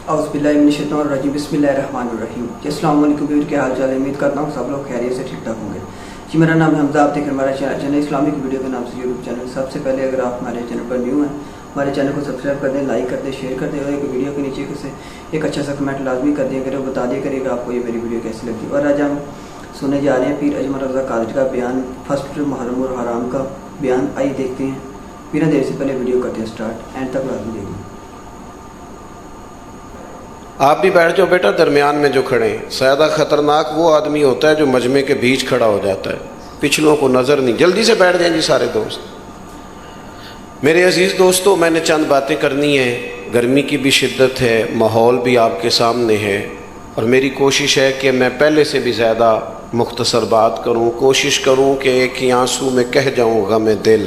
औज़ुबिल्लाहिमिनश्शैतानिर्रजीम बिस्मिल्लाहिर्रहमानिर्रहीम। अस्सलाम वालेकुम व्यूअर, क्या हाल चाल है? उम्मीद करता हूँ सब लोग खैरियत से ठीक ठाक होंगे। जी मेरा नाम है हमजा, आप देख रहे हैं हमारा चैनल इस्लामिक वीडियो के नाम से यूट्यूब चैनल। सबसे पहले अगर आप हमारे चैनल पर न्यू हैं, हमारे चैनल को सब्सक्राइब कर दें, लाइक कर दें, शेयर कर दें और एक वीडियो के नीचे से एक अच्छा सा कमेंट लाजमी कर दिया करें, बता दिया करेगा आपको ये मेरी वीडियो कैसी लगती है। और आज हम सुनने जा रहे हैं पीर अजमल रज़ा कादरी का बयान, फर्स्ट मुहर्रम और हराम का बयान। आइए देखते हैं, बिना देर से पहले वीडियो करते हैं स्टार्ट, एंड तक लाजमी देखिए। आप भी बैठ जाओ बेटा, दरमियान में जो खड़े हैं। ज़्यादा ख़तरनाक वो आदमी होता है जो मजमे के बीच खड़ा हो जाता है, पिछलों को नज़र नहीं। जल्दी से बैठ जाएं जी सारे दोस्त। मेरे अजीज़ दोस्तों, मैंने चंद बातें करनी है। गर्मी की भी शिद्दत है, माहौल भी आपके सामने है, और मेरी कोशिश है कि मैं पहले से भी ज़्यादा मुख्तसर बात करूं। कोशिश करूं कि एक ही आंसू में कह जाऊं गम दिल,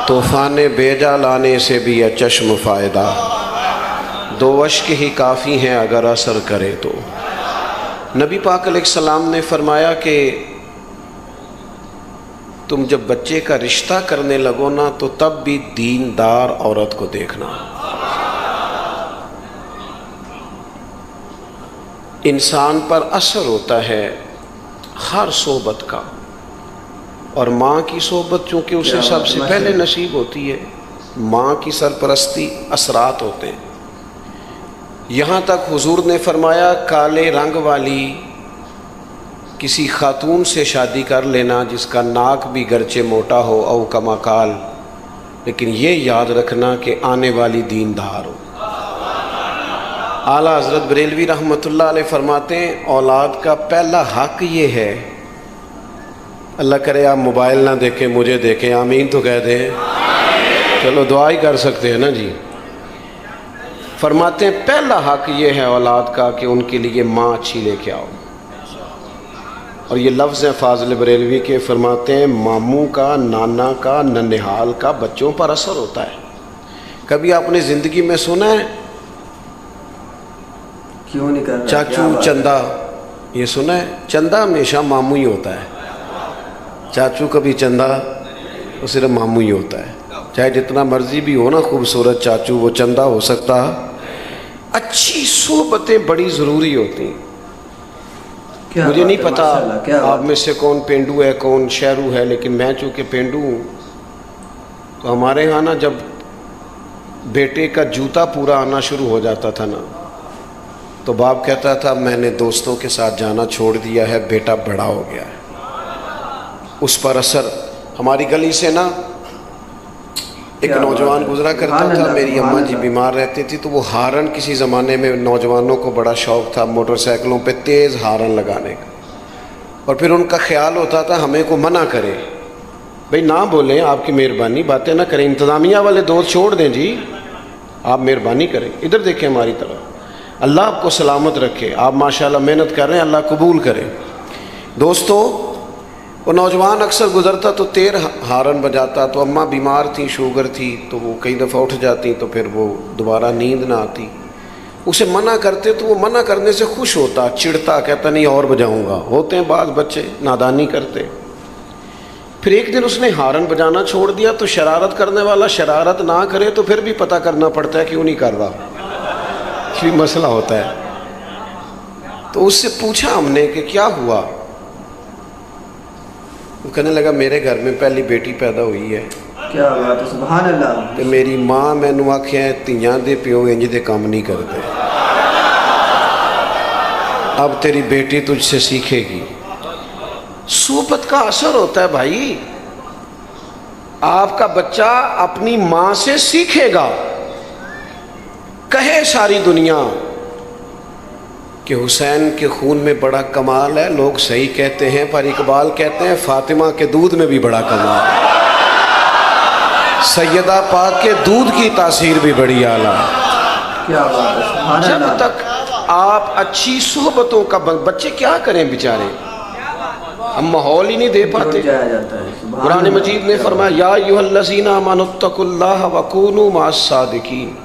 तूफ़ान बेजा लाने से भी है चश्म फ़ायदा, दो अश्क ही काफ़ी हैं अगर असर करे तो। नबी पाक अलैहिस्सलाम ने फरमाया कि तुम जब बच्चे का रिश्ता करने लगो ना, तो तब भी दीनदार औरत को देखना। इंसान पर असर होता है हर सोबत का, और माँ की सोबत चूँकि उसे सबसे पहले नसीब होती है, माँ की सरपरस्ती असरात होते हैं। यहाँ तक हुजूर ने फरमाया काले रंग वाली किसी खातून से शादी कर लेना जिसका नाक भी गरचे मोटा हो औ कमा काल, लेकिन ये याद रखना कि आने वाली दीनदार हो। आला हज़रत बरेलवी रहमतुल्लाह अलैह फरमाते हैं, औलाद का पहला हक ये है, अल्लाह करे आप मोबाइल ना देखें, मुझे देखें, आमीन तो कह दें। चलो दुआ ही कर सकते हैं ना जी। फरमाते हैं पहला हक ये है औलाद का कि उनके लिए माँ अच्छी लेके आओ। और ये लफ्ज़ हैं फाजिल बरेलवी के, फरमाते हैं मामू का, नाना का, ननिहाल का बच्चों पर असर होता है। कभी आपने ज़िंदगी में सुना है क्यों नहीं कर रहा चाचू चंदा? ये सुना है? चंदा हमेशा मामू ही होता है, चाचू कभी चंदा, वो सिर्फ मामू ही होता है। चाहे जितना मर्जी भी हो ना खूबसूरत चाचू, वो चंदा हो सकता। अच्छी सोबतें बड़ी ज़रूरी होती हैं। मुझे नहीं पता आप में से कौन पेंडू है कौन शहरू है, लेकिन मैं चूँकि पेंडू हूँ, तो हमारे यहाँ ना जब बेटे का जूता पूरा आना शुरू हो जाता था ना, तो बाप कहता था मैंने दोस्तों के साथ जाना छोड़ दिया है, बेटा बड़ा हो गया है। उस पर असर। हमारी गली से ना एक नौजवान गुजरा करता था, मेरी अम्मा जी बीमार रहती थी, तो वो हारन, किसी ज़माने में नौजवानों को बड़ा शौक़ था मोटरसाइकिलों पे तेज़ हारन लगाने का, और फिर उनका ख्याल होता था हमें को मना करे, भाई ना बोलें, आपकी मेहरबानी, बातें ना करें, इंतज़ामिया वाले दोस्त छोड़ दें जी, आप मेहरबानी करें, इधर देखें हमारी तरफ, अल्लाह आपको सलामत रखे, आप माशाल्लाह मेहनत कर रहे हैं, अल्लाह कबूल करे। दोस्तों, वो नौजवान अक्सर गुज़रता तो तेर हारन बजाता, तो अम्मा बीमार थी, शुगर थी, तो वो कई दफ़ा उठ जाती, तो फिर वो दोबारा नींद ना आती। उसे मना करते तो वो मना करने से खुश होता, चिढ़ता, कहता नहीं और बजाऊंगा। होते हैं बाज़ बच्चे नादानी करते। फिर एक दिन उसने हारन बजाना छोड़ दिया, तो शरारत करने वाला शरारत ना करे तो फिर भी पता करना पड़ता है क्यों नहीं कर रहा, ये मसला होता है। तो उससे पूछा हमने कि क्या हुआ? वो कहने लगा मेरे घर में पहली बेटी पैदा हुई है। क्या बात है, सुभान अल्लाह। तो मेरी माँ मैनू आख्या धीयां दे प्यो इंज दे काम नहीं करते, अब तेरी बेटी तुझसे सीखेगी। सोबत का असर होता है भाई। आपका बच्चा अपनी माँ से सीखेगा। कहे सारी दुनिया कि हुसैन के खून में बड़ा कमाल है, लोग सही कहते हैं, पर इकबाल कहते हैं फातिमा के दूध में भी बड़ा कमाल है, सैयदा पाक के दूध की तासीर भी बड़ी आला। क्या बात है। जब तक आप अच्छी सोहबतों का, बच्चे क्या करें बेचारे, हम माहौल ही नहीं दे पाते। कुरान मजीद ने फरमाया या अय्युहल्लज़ीना आमनुत्तकुल्लाह वकूनू मास्सादिकीन।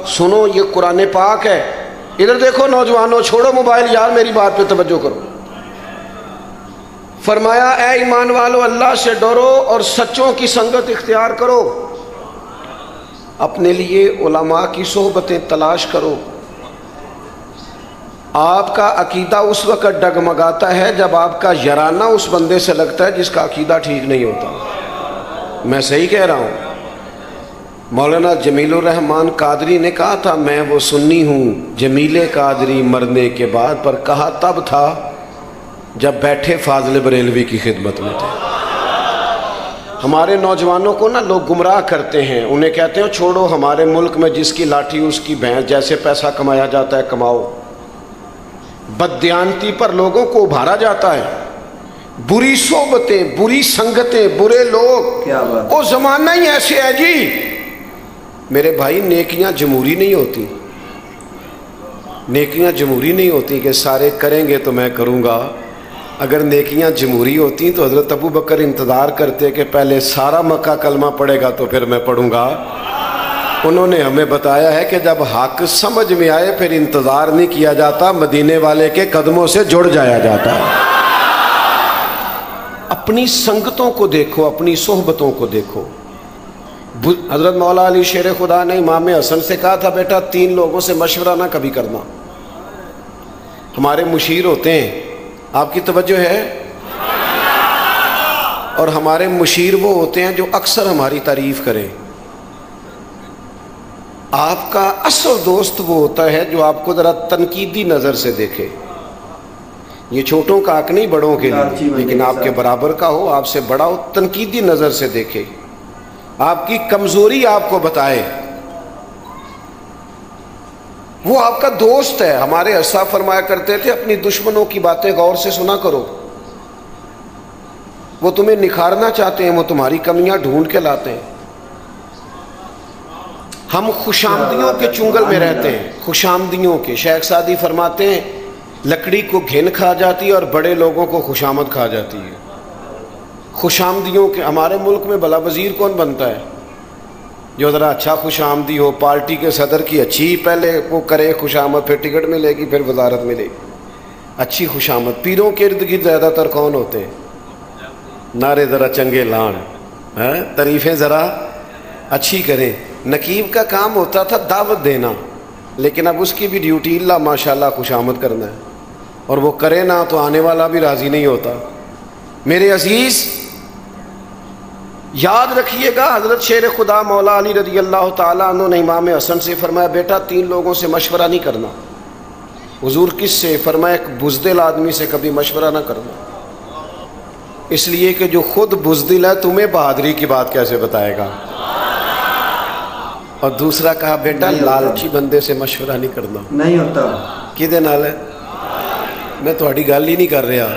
सुनो, ये कुरान पाक है। इधर देखो नौजवानों, छोड़ो मोबाइल यार, मेरी बात पे तवज्जो करो। फरमाया ए ईमान वालो, अल्लाह से डरो और सच्चों की संगत इख्तियार करो। اپنے لیے علماء کی صحبتیں تلاش کرو. آپ کا عقیدہ اس وقت ڈگمگاتا ہے جب آپ کا یارانہ اس بندے سے لگتا ہے جس کا عقیدہ ٹھیک نہیں ہوتا. میں صحیح کہہ رہا ہوں؟ مولانا جمیل الرحمان قادری نے کہا تھا میں وہ سنی ہوں جمیل قادری مرنے کے بعد، پر کہا تب تھا جب بیٹھے فاضل بریلوی کی خدمت میں تھے. ہمارے نوجوانوں کو نا لوگ گمراہ کرتے ہیں، انہیں کہتے ہیں چھوڑو ہمارے ملک میں جس کی لاٹھی اس کی بھینس، جیسے پیسہ کمایا جاتا ہے کماؤ. بددیانتی پر لوگوں کو ابھارا جاتا ہے، بری صحبتیں، بری سنگتیں، برے لوگ. کیا بات، وہ زمانہ ہی ایسے ہے جی. میرے بھائی نیکیاں جمہوری نہیں ہوتی، نیکیاں جمہوری نہیں ہوتی کہ سارے کریں گے تو میں کروں گا. اگر نیکیاں جمہوری ہوتی تو حضرت ابو بکر انتظار کرتے کہ پہلے سارا مکہ کلمہ پڑھے گا تو پھر میں پڑھوں گا. انہوں نے ہمیں بتایا ہے کہ جب حق سمجھ میں آئے پھر انتظار نہیں کیا جاتا، مدینے والے کے قدموں سے جڑ جایا جاتا ہے. اپنی سنگتوں کو دیکھو، اپنی صحبتوں کو دیکھو. حضرت مولا علی شیر خدا نے امام حسن سے کہا تھا بیٹا 3 لوگوں سے مشورہ نہ کبھی کرنا. ہمارے مشیر ہوتے ہیں، آپ کی توجہ ہے؟ اور ہمارے مشیر وہ ہوتے ہیں جو اکثر ہماری تعریف کریں. آپ کا اصل دوست وہ ہوتا ہے جو آپ کو ذرا تنقیدی نظر سے دیکھے. یہ چھوٹوں کا حق نہیں بڑوں کے لیے، لیکن آپ کے برابر کا ہو، آپ سے بڑا ہو، تنقیدی نظر سے دیکھے، آپ کی کمزوری آپ کو بتائے. وہ آپ کا دوست ہے. ہمارے اسا فرمایا کرتے تھے اپنی دشمنوں کی باتیں غور سے سنا کرو. وہ تمہیں نکھارنا چاہتے ہیں، وہ تمہاری کمیاں ڈھونڈ کے لاتے ہیں. ہم خوشامدیوں کے چنگل میں رہتے ہیں، خوشامدیوں کے. شیخ سعدی فرماتے ہیں لکڑی کو گھن کھا جاتی ہے اور بڑے لوگوں کو خوشامد کھا جاتی ہے. خوشامدیوں کے. ہمارے ملک میں بھلا وزیر کون بنتا ہے؟ جو ذرا اچھا خوش آمدی ہو، پارٹی کے صدر کی اچھی پہلے وہ کرے خوش آمد، پھر ٹکٹ ملے گی، پھر وزارت ملے گی. اچھی خوش آمد. پیروں کے ارد گرد زیادہ تر کون ہوتے ہیں؟ نعرے ذرا چنگے لان، تعریفیں ذرا اچھی کریں. نقیب کا کام ہوتا تھا دعوت دینا، لیکن اب اس کی بھی ڈیوٹی اللہ ماشاءاللہ خوش آمد کرنا ہے، اور وہ کرے نہ تو آنے والا بھی راضی نہیں ہوتا. میرے عزیز یاد رکھیے گا، حضرت شیر خدا مولا علی رضی اللہ تعالیٰ عنہ نے امام حسن سے فرمایا بیٹا 3 لوگوں سے مشورہ نہیں کرنا. حضور کس سے؟ فرمایا ایک بزدل آدمی سے کبھی مشورہ نہ کرنا، اس لیے کہ جو خود بزدل ہے تمہیں بہادری کی بات کیسے بتائے گا. اور دوسرا کہا بیٹا لالچی بندے سے مشورہ نہیں کرنا. نہیں ہوتا. کدے نال ہے؟ میں تھوڑی گل ہی نہیں کر رہا،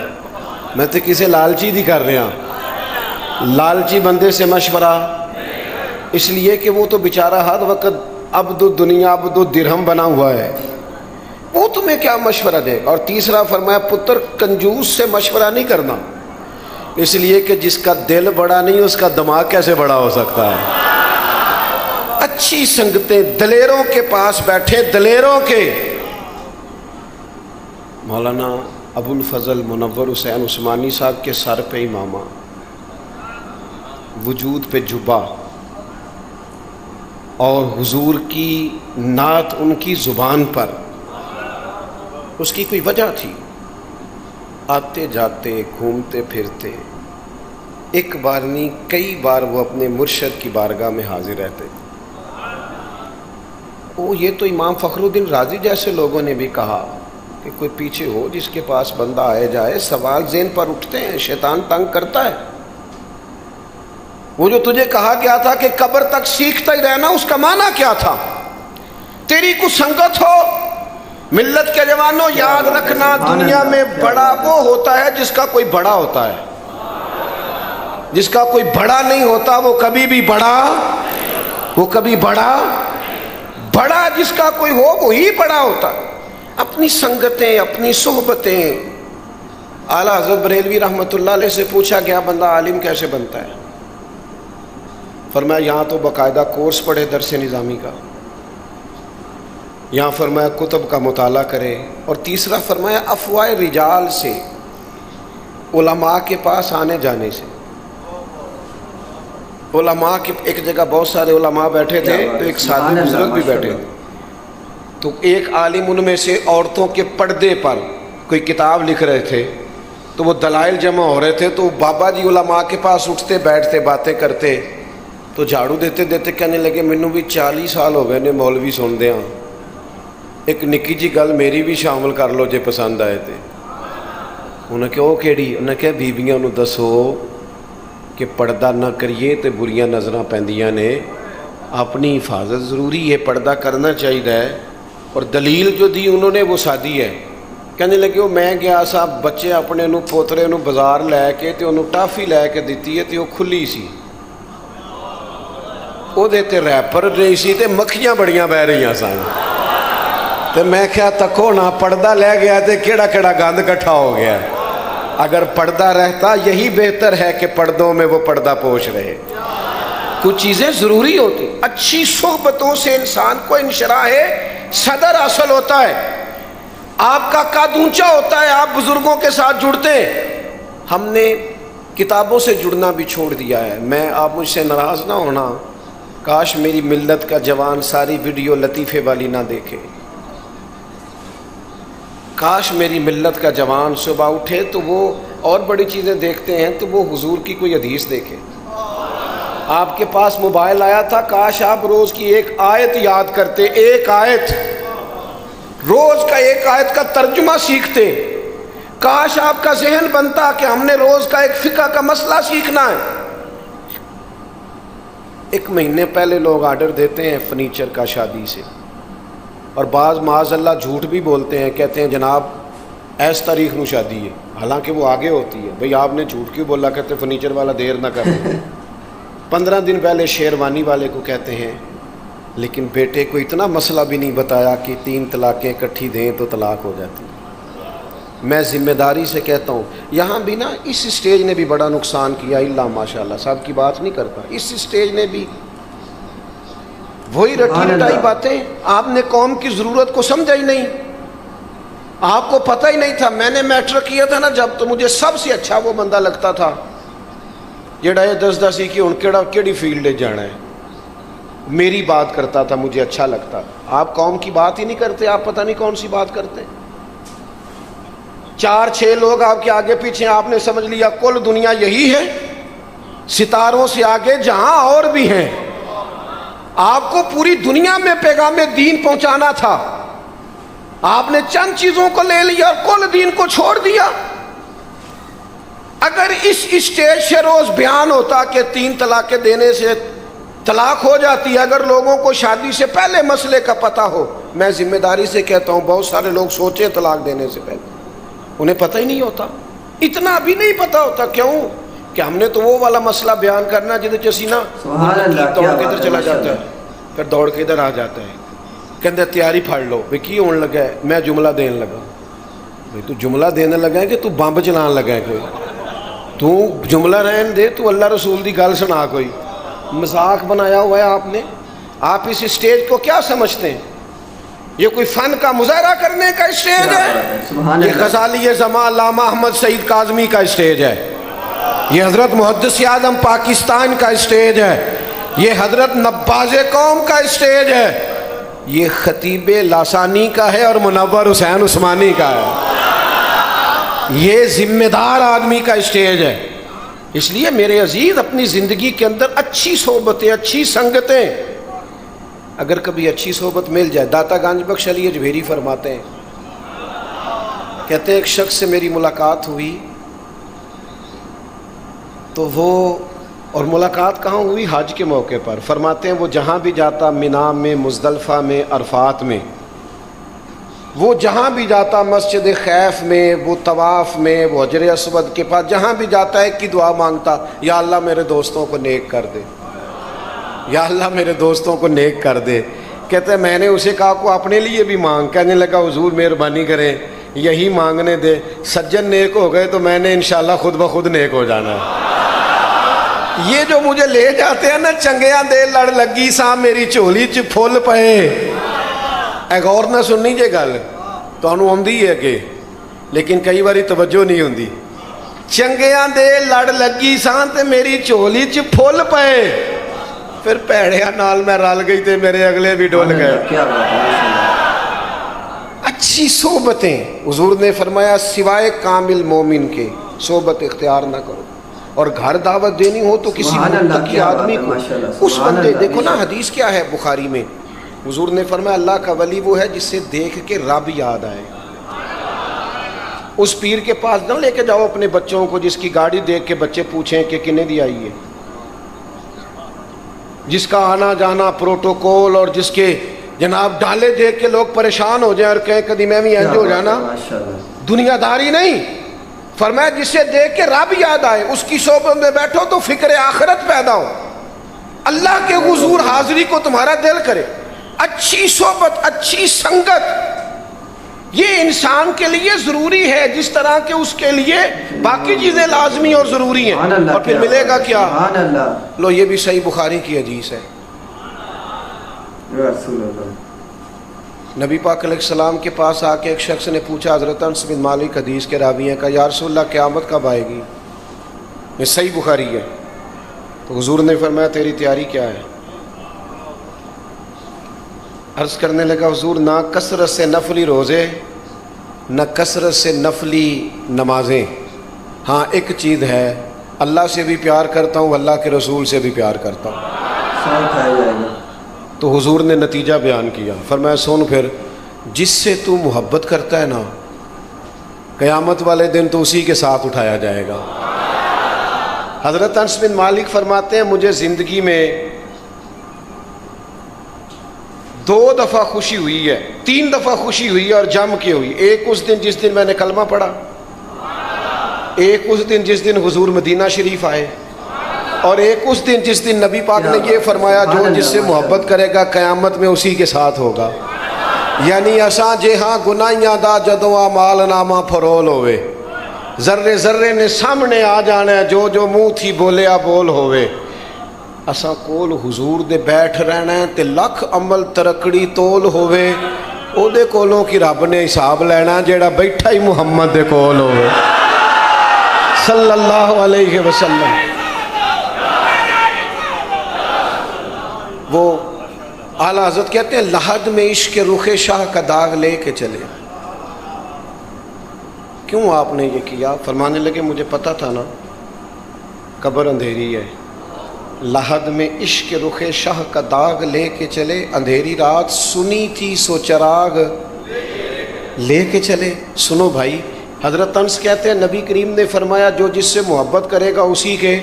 میں تو کسے لالچی دی کر رہا. لالچی بندے سے مشورہ، اس لیے کہ وہ تو بیچارہ ہر وقت عبد الدنیا عبد الدرہم بنا ہوا ہے، وہ تمہیں کیا مشورہ دے گا. اور تیسرا فرمایا پتر کنجوس سے مشورہ نہیں کرنا، اس لیے کہ جس کا دل بڑا نہیں اس کا دماغ کیسے بڑا ہو سکتا ہے. اچھی سنگتیں، دلیروں کے پاس بیٹھے، دلیروں کے. مولانا ابو الفضل منور حسین عثمانی صاحب کے سر پہ امامہ، وجود پہ جبہ، اور حضور کی نعت ان کی زبان پر. اس کی کوئی وجہ تھی. آتے جاتے گھومتے پھرتے، ایک بار نہیں کئی بار وہ اپنے مرشد کی بارگاہ میں حاضر رہتے. یہ تو امام فخر الدین رازی جیسے لوگوں نے بھی کہا کہ کوئی پیچھے ہو جس کے پاس بندہ آئے جائے. سوال ذہن پر اٹھتے ہیں، شیطان تنگ کرتا ہے. وہ جو تجھے کہا گیا تھا کہ قبر تک سیکھتا ہی رہنا، اس کا معنی کیا تھا؟ تیری کو سنگت ہو. ملت کے جوانوں یاد رکھنا، دنیا میں بڑا وہ ہوتا ہے جس کا کوئی بڑا ہوتا ہے، جس کا کوئی بڑا نہیں ہوتا وہ کبھی بھی بڑا، وہ کبھی بڑا جس کا کوئی ہو وہی بڑا ہوتا. اپنی سنگتیں، اپنی صحبتیں. اعلیٰ حضرت بریلوی رحمۃ اللہ علیہ سے پوچھا گیا بندہ عالم کیسے بنتا ہے؟ فرمایا یہاں تو باقاعدہ کورس پڑھے درس نظامی کا، یہاں فرمایا کتب کا مطالعہ کرے، اور تیسرا فرمایا افواہ رجال سے، علماء کے پاس آنے جانے سے. उलमा के एक जगह बहुत सारे उलमा बैठे थे, तो एक साधु बुजुर्ग भी बैठे थे। तो एक आलिम उनमें से औरतों के पर्दे पर कोई किताब लिख रहे थे, तो वो दलाइल जमा हो रहे थे। तो बाबा जी उलमा के पास उठते बैठते बातें करते, तो झाड़ू देते देते कहने लगे मैनू भी 40 साल हो गए ने मौलवी सुनदे हाँ, एक निक्की जी गल मेरी भी शामिल कर लो जे पसंद आए तो। उन्हें कहा वो केड़ी? उन्हें कहा बीबियां नूं दसो कि पर्दा ना करिए तो बुरियां नज़रां पैंदियां ने, अपनी हिफाजत ज़रूरी है, पर्दा करना चाहिए। और दलील जो दी उन्होंने वो सादी है। कहने लगे वो मैं गया साहब बच्चे अपने नूं पोतरे नूं बाजार लैके तो उन्होंने टाफी लैके दी है, तो खुली सी, ਉਹਦੇ ਤੇ रैपर नहीं सी ते मक्खियां बड़ियां बह रही सन। तो मैं क्या तको ना पर्दा लै गया तो केड़ा केड़ा गंद इकट्ठा हो गया। अगर पर्दा रहता यही बेहतर है कि पर्दों में वो पर्दा पोष रहे। कुछ चीज़ें ज़रूरी होती। अच्छी सोहबतों से इंसान को इंशराह सदर हासिल होता है, आपका कद ऊंचा होता है, आप बुज़ुर्गों के साथ जुड़ते हैं। हमने किताबों से जुड़ना भी छोड़ दिया है। मैं आप मुझसे नाराज़ ना होना, काश मेरी मिल्लत का जवान सारी वीडियो लतीफ़े वाली ना देखे। काश मेरी मिल्लत का जवान सुबह उठे तो वो और बड़ी चीज़ें देखते हैं तो वो हुजूर की कोई हदीस देखे। आपके पास मोबाइल आया था, काश आप रोज़ की एक आयत याद करते, एक आयत, रोज़ का एक आयत का तर्जुमा सीखते। काश आपका जहन बनता कि हमने रोज़ का एक फ़िक़्ह का मसला सीखना है। एक महीने पहले लोग आर्डर देते हैं फर्नीचर का शादी से, और बाज़ माज़अल्लाह झूठ भी बोलते हैं, कहते हैं जनाब ऐस तारीख में शादी है, हालांकि वो आगे होती है। भाई आपने झूठ क्यों बोला? कहते फर्नीचर वाला देर ना करे। 15 दिन पहले शेरवानी वाले को कहते हैं, लेकिन बेटे को इतना मसला भी नहीं बताया कि 3 तलाक़ें इकट्ठी दें तो तलाक हो जाती। मैं ज़िम्मेदारी से कहता हूँ, यहाँ भी ना इस स्टेज ने भी बड़ा नुकसान किया। इल्ला माशाल्लाह, साहब की बात नहीं करता, इस स्टेज ने भी वही रटी रटाई बातें। आपने कौम की ज़रूरत को समझा ही नहीं, आपको पता ही नहीं था। मैंने मैट्रिक किया था ना जब, तो मुझे सबसे अच्छा वो बंदा लगता था जेड़ा ये दसदा सी कि हुण केड़ी फील्ड जाना है। मेरी बात करता था, मुझे अच्छा लगता। आप कौम की बात ही नहीं करते, आप पता नहीं कौन सी बात करते। 4-6 लोग आपके आगे पीछे, आपने समझ लिया कुल दुनिया यही है, सितारों से आगे जहां और भी हैं। आपको पूरी दुनिया में पैगाम दीन पहुंचाना था, आपने चंद चीजों को ले लिया और कुल दीन को छोड़ दिया। अगर इस स्टेज से रोज बयान होता कि 3 तलाक़ें देने से तलाक हो जाती है, अगर लोगों को शादी से पहले मसले का पता हो, मैं जिम्मेदारी से कहता हूं बहुत सारे लोग सोचे तलाक देने से पहले, उन्हें पता ही नहीं होता। इतना भी नहीं पता होता। क्यों? कि हमने तो वो वाला मसला बयान करना जिहदे असीं ना दौड़ के इधर चला जाता है, फिर दौड़ के इधर आ जाता है, कहते तैयारी फड़ लो भाई की होने लगा है। मैं जुमला देने लगा। भाई तू जुमला देने लगा है कि तू बंब चलाने लगा है? कोई तू जुमला रहन दे, तू अल्लाह रसूल की गल सुना। कोई मजाक बनाया हुआ है आपने। आप इस स्टेज को क्या समझते हैं? ये कोई फन का मुजाहरा करने का स्टेज है? ये गजाली ज़मा अल्लामा अहमद सईद काज़मी का स्टेज है, ये हज़रत मुहद्दिस आज़म पाकिस्तान का स्टेज है, ये हज़रत नब्बाज़ कौम का स्टेज है, ये खतीब लासानी का है और मुनव्वर हुसैन उस्मानी का है। ये जिम्मेदार आदमी का स्टेज है। इसलिए मेरे अजीज़, अपनी ज़िंदगी के अंदर अच्छी सोहबतें, अच्छी संगतें, अगर कभी अच्छी सोहबत मिल जाए। दाता गंज बख्श अली अजमेरी फरमाते हैं, कहते हैं एक शख्स से मेरी मुलाकात हुई तो वो, और मुलाकात कहाँ हुई? हज के मौके पर। फरमाते हैं वो जहाँ भी जाता, मिना में, मुज़दलिफ़ा में, अरफात में, वो जहाँ भी जाता, मस्जिद खैफ में, वो तवाफ़ में, वो हजर अस्वद के पास, जहाँ भी जाता है कि दुआ मांगता, या अल्लाह मेरे दोस्तों को नेक कर दे, या अल्लाह मेरे दोस्तों को नेक कर दे। कहते हैं मैंने उसे कहा को अपने लिए भी मांग। कहने लगा हुजूर मेहरबानी करें, यही मांगने दे, सज्जन नेक हो गए तो मैंने इंशाल्लाह खुद ब खुद नेक हो जाना है। ये जो मुझे ले जाते हैं ना, चंगिया दे लड़ लगी सा मेरी झोली च फुल पे। गौर ना सुननी जे गल, तुहानू आउंदी है कि, लेकिन कई बारी तवज्जो नहीं होंदी। ਚੰਗਿਆਂ ਦੇ ਲੜ ਲੱਗੀ ਸਾਂ ਤੇ ਮੇਰੀ ਝੋਲੀ 'ਚ ਫੁੱਲ ਪਏ, ਫਿਰ ਭੈੜਿਆਂ ਨਾਲ ਮੈਂ ਰਲ ਗਈ ਤੇ ਮੇਰੇ ਅਗਲੇ ਵੀ ਡੁੱਲ ਗਏ। क्या बात है, माशाल्लाह। अच्छी सोबतें, हुजूर ने फरमाया सिवाय कामिल मोमिन के सोबत इख्तियार ना करो। और घर दावत देनी हो तो किसी सुभान अल्लाह, मुत्तकी क्या बात आदमी है, को, माशाल्लाह, उस सुभान बंदे, अल्लाह, देखो ना बेशक। हदीस क्या है बुखारी में, हुजूर ने फरमाया अल्लाह का वली वो है जिससे देख के रब याद आए। उस पीर के पास न लेके जाओ अपने बच्चों को जिसकी गाड़ी देख के बच्चे पूछें कि किन्ने दी आई है, जिसका आना जाना प्रोटोकॉल और जिसके जनाब डाले देख के लोग परेशान हो जाए और कहें कभी मैं भी इंज हो जाना, माशाल्लाह। दुनियादारी नहीं। फरमाया जिसे देख के रब याद आए, उसकी सोबत में बैठो तो फिक्र आखिरत पैदा हो, अल्लाह के हुजूर हाजिरी को तुम्हारा दिल करे। अच्छी सोबत, अच्छी संगत ये इंसान के लिए जरूरी है जिस तरह के उसके लिए बाकी चीजें लाजमी और जरूरी हैं। और फिर मिलेगा क्या? सुभान अल्लाह। लो ये भी सही बुखारी की हदीस है। रसूल अल्लाह। नबी पाक अलैहिस्सलाम के पास आके एक शख्स ने पूछा, हज़रत अनस बिन मालिक हदीस के रावी हैं, कहा या रसूलल्लाह क़यामत कब आएगी? ये सही बुखारी है। तो हुजूर ने फरमाया तेरी तैयारी क्या है? अर्ज़ करने लगा हुजूर ना कसरत से नफली रोज़े न कसरत से नफली नमाजें, हाँ एक चीज़ है, अल्लाह से भी प्यार करता हूँ, अल्लाह के रसूल से भी प्यार करता हूँ। सब खाया जाएगा। तो हुजूर ने नतीजा बयान किया, फरमाया सुन फिर, जिससे तू मोहब्बत करता है ना, क़यामत वाले दिन तो उसी के साथ उठाया जाएगा। हज़रत अनस बिन मालिक फरमाते हैं मुझे ज़िंदगी में 2 दफ़ा खुशी हुई है, 3 दफ़ा खुशी हुई है और जम के हुई। एक उस दिन जिस दिन मैंने कलमा पढ़ा, एक उस दिन जिस दिन हुजूर मदीना शरीफ आए, और एक उस दिन जिस दिन नबी पाक ने ये फरमाया जो जिससे मोहब्बत करेगा क़यामत में उसी के साथ होगा। यानी असा जे हाँ गुनाहियां दा जदों आमाल नामा फरोल होवे, जर्रे जर्रे ने सामने आ जाना है, जो जो मुँह थी बोलिया बोल होवे। असा कोल हुजूर दे बैठ रहना है ते लख अमल तरकड़ी तोल होवे, ओदे कोलों की रब ने हिसाब लेना जेड़ा बैठा ही मुहम्मद दे कोल होवे सल्लल्लाहु अलैहि वसल्लम। वो आला हज़रत कहते हैं लहद में इश्क के रुखे शाह का दाग लेके चले। क्यों आपने ये किया? फरमाने लगे मुझे पता था ना कब्र अंधेरी है, लहद में इश्क के रुखे शाह का दाग लेके चले, अंधेरी रात सुनी थी सो चराग लेके चले। सुनो भाई, हज़रत अनस कहते हैं नबी करीम ने फरमाया जो जिससे मोहब्बत करेगा उसी के,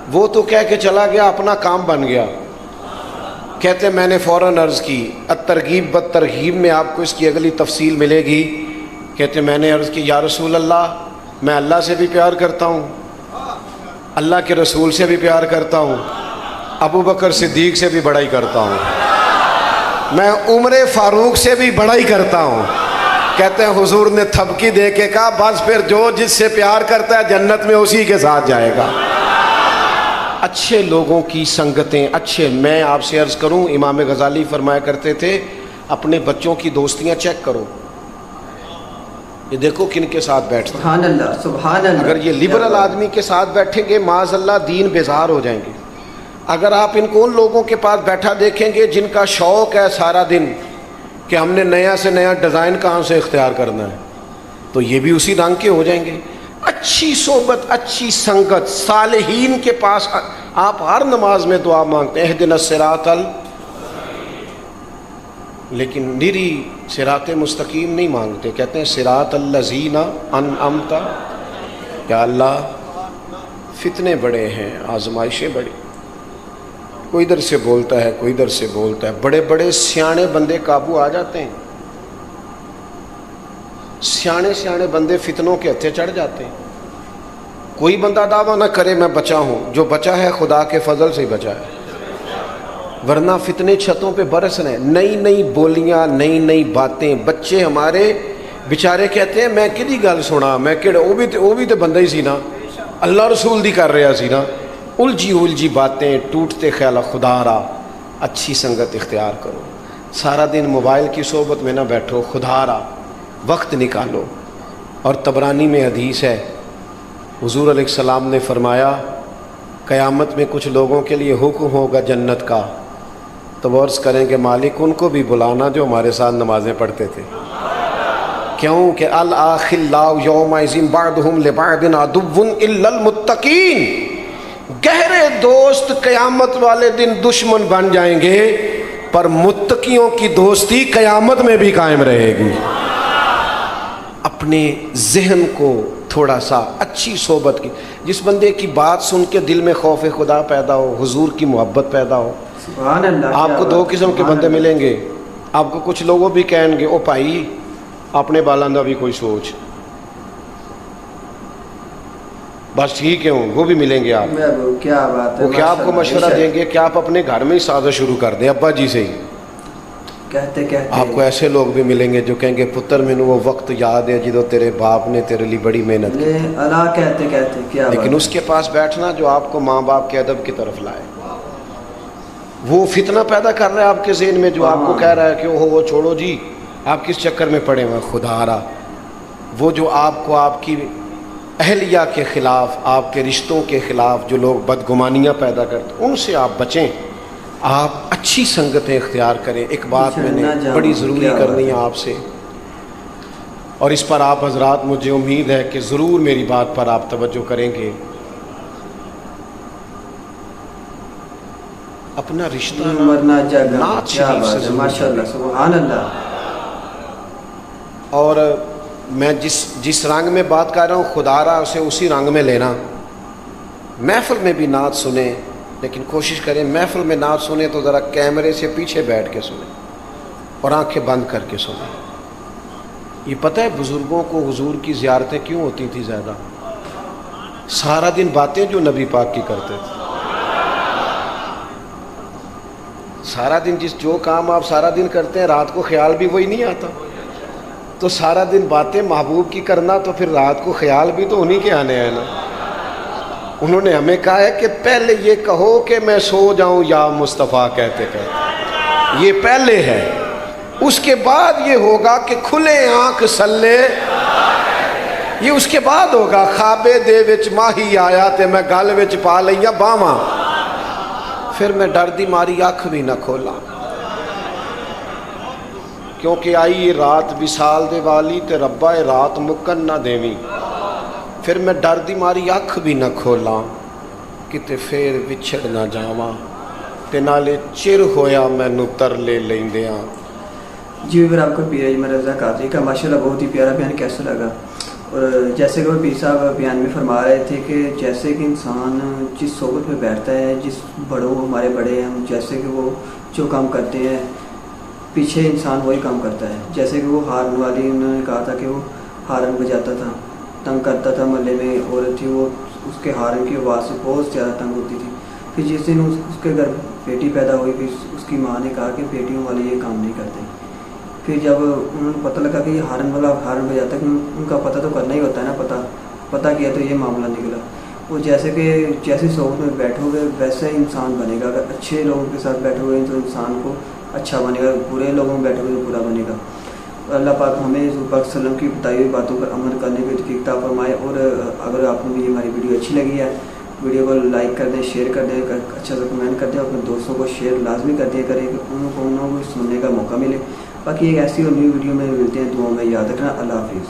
वो तो कह के चला गया अपना काम बन गया। कहते हैं मैंने फ़ौरन अर्ज़ की, अत-तरगीब बत-तरहीब में आपको इसकी अगली तफसील मिलेगी। कहते मैंने अर्ज़ की या रसूल अल्लाह मैं अल्लाह से भी प्यार करता हूँ, अल्लाह के रसूल से भी प्यार करता हूँ, अबू बकर सिद्दीक़ से भी बड़ाई करता हूँ, मैं उमर फ़ारूक से भी बड़ाई करता हूँ। कहते हैं हुजूर ने थपकी दे के कहा बस फिर जो जिससे प्यार करता है जन्नत में उसी के साथ जाएगा। अच्छे लोगों की संगतें अच्छे, मैं आपसे अर्ज़ करूं इमाम गज़ाली फरमाया करते थे अपने बच्चों की दोस्तियां चेक करो, ये देखो किन के साथ बैठते हैं। सुभान अल्लाह, सुभान अल्लाह। अगर ये लिबरल आदमी के साथ बैठेंगे माज़अल्लाह दीन बेजार हो जाएंगे। अगर आप इनको उन लोगों के पास बैठा देखेंगे जिनका शौक़ है सारा दिन कि हमने नया से नया डिज़ाइन कहाँ से इख्तियार करना है, तो ये भी उसी रंग के हो जाएंगे। अच्छी सोबत, अच्छी संगत, सालिहीन के पास आप हर नमाज में दुआ मांगते हैं इहदिना सिरातल, लेकिन निरी सिरात मुस्तकीम नहीं मांगते, कहते हैं सिरातल लज़ीना अनअमता। या अल्लाह फितने बड़े हैं, आजमाइशें बड़ी, कोई इधर से बोलता है कोई इधर से बोलता है, बड़े बड़े सियाणे बंदे काबू आ जाते हैं, सियाणे सियाणे बंदे फितनों के हत्थे चढ़ जाते हैं। कोई बंदा दावा ना करे मैं बचा हूँ, जो बचा है खुदा के फजल से ही बचा है, वरना फितने छतों पे बरस रहे हैं, नई नई बोलियाँ नई नई बातें। बच्चे हमारे बेचारे कहते हैं मैं किदी गल सुना, मैं किहड़ा वो भी तो बंदा ही सी ना, अल्लाह रसूल दी कर रहा सी ना, उलझी उलझी बातें, टूटते ख्याल। खुदारा अच्छी संगत इख्तियार करो, सारा दिन मोबाइल की सोबत में ना बैठो, खुदारा वक्त निकालो। और तबरानी में हदीस है हुजूर अलैहिस्सलाम ने फरमाया क़यामत में कुछ लोगों के लिए हुक्म होगा जन्नत का, तो वो अर्ज़ करेंगे मालिक उनको भी बुलाना जो हमारे साथ नमाज़ें पढ़ते थे। क्यों कि अल आखिल्लाहु यौमइज़िन बअदुहुम लिबअदिन अदुव्वुन इल्लल मुत्तकीन, गहरे दोस्त क़यामत वाले दिन दुश्मन बन जाएंगे, पर मुत्तकियों की दोस्ती क़यामत में भी कायम रहेगी। अपने जहन को थोड़ा सा अच्छी सोबत की, जिस बंदे की बात सुन के दिल में खौफ खुदा पैदा हो, हुजूर की मोहब्बत पैदा हो। सुभान अल्लाह। आपको दो किस्म के बंदे मिलेंगे। आपको कुछ लोगों भी कहेंगे ओ भाई अपने बालों का भी कोई सोच, बस ठीक है, वो भी मिलेंगे आप। क्या बात है। वो क्या आपको मशवरा देंगे कि आप अपने घर में ही साजिश शुरू कर दें अब्बा जी से ही। कहते आपको ऐसे लोग भी मिलेंगे जो कहेंगे पुत्र मैनू वो वक्त याद है जो तेरे बाप ने तेरे लिए बड़ी मेहनत की, अल्लाह कहते क्या लेकिन उसके पास बैठना जो आपको माँ बाप के अदब की तरफ लाए। वो फितना पैदा कर रहा है आपके ज़हन में, जो आपको कह रहा है कि ओहो वो छोड़ो जी, आप किस चक्कर में पड़े हुए खुदारा। वो जो आपको आपकी अहलिया के ख़िलाफ़, आपके रिश्तों के ख़िलाफ़ जो लोग बदगुमानियाँ पैदा करते, उनसे आप बचें। आप अच्छी संगतें इख्तियार करें। एक बात मैंने बड़ी ज़रूरी करनी है आपसे, और इस पर आप हजरात मुझे उम्मीद है कि ज़रूर मेरी बात पर आप तवज्जो करेंगे। अपना रिश्ता नात शरीफ से ज़रूर, माशाअल्लाह सुभान अल्लाह। और मैं जिस रंग में बात कर रहा हूँ खुदारा उसे उसी रंग में लेना। महफिल में भी नात सुने, लेकिन कोशिश करें महफिल में नात सुने तो ज़रा कैमरे से पीछे बैठ के सुने और आंखें बंद करके सुने। ये पता है बुज़ुर्गों को हुजूर की ज़ियारतें क्यों होती थी ज़्यादा? सारा दिन बातें जो नबी पाक की करते थे, सारा दिन जो काम आप सारा दिन करते हैं रात को ख्याल भी वही नहीं आता, तो सारा दिन बातें महबूब की करना, तो फिर रात को ख्याल भी तो उन्हीं के आने हैं ना। उन्होंने हमें कहा है कि पहले ये कहो कि मैं सो जाऊं या मुस्तफ़ा कहते कहते, ये पहले है। उसके बाद ये होगा कि खुले आंख सल्ले, ये उसके बाद होगा खाबे दे विच माही आया ते मैं गल विच पा लिया बावां, फिर मैं डर दी मारी अख भी ना खोला, क्योंकि आई ये रात विसाल दे वाली ते रब्बा ए रात मुकन ना देवी। फिर मैं डर दी मारी अख भी ना खोला किते फिर विछड़ ना जावा, ते नाले चिर होया मैनू तरले लैंदियां। जी फिर आपको पीर अजमल रज़ा कादरी का माशाल्लाह बहुत ही प्यारा बयान कैसा लगा। और जैसे कि वो पीर साहब बयान में फरमा रहे थे कि जैसे कि इंसान जिस सोबत में बैठता है, जिस बड़ों हमारे बड़े हैं, जैसे कि वो जो काम करते हैं पीछे इंसान वही काम करता है। जैसे कि वो हारन वाली, उन्होंने कहा था कि वो हारन बजाता था, तंग करता था, मोहल्ले में औरत थी वो उसके हारन की आवाज़ से बहुत ज़्यादा तंग होती थी। फिर जिस दिन उसके घर बेटी पैदा हुई, फिर उसकी माँ ने कहा कि बेटियों वाले ये काम नहीं करते। फिर जब उन्होंने पता लगा कि ये हारन वाला हारन बजाता है, उनका पता तो करना ही होता है ना, पता किया तो ये मामला निकला। वो जैसे सोबत में बैठोगे वैसे इंसान बनेगा। अगर अच्छे लोगों के साथ बैठोगे तो इंसान को अच्छा बनेगा, बुरे लोगों में बैठोगे तो बुरा बनेगा। अल्लाह पाक हमें हुज़ूर पाक सल्लल्लाहु अलैहि वसल्लम की बताई हुई बातों पर अमल करने की तौफीक अता फरमाए। और अगर आपको भी हमारी वीडियो अच्छी लगी है, वीडियो को लाइक कर दें, शेयर कर दें, अच्छा सा कमेंट कर दें, अपने दोस्तों को शेयर लाजमी कर दिया करें कि उनको सुनने का मौका मिले। बाकी एक ऐसी और न्यू वीडियो में मिलते हैं, दुआ में याद रखना। अल्लाह हाफिज़।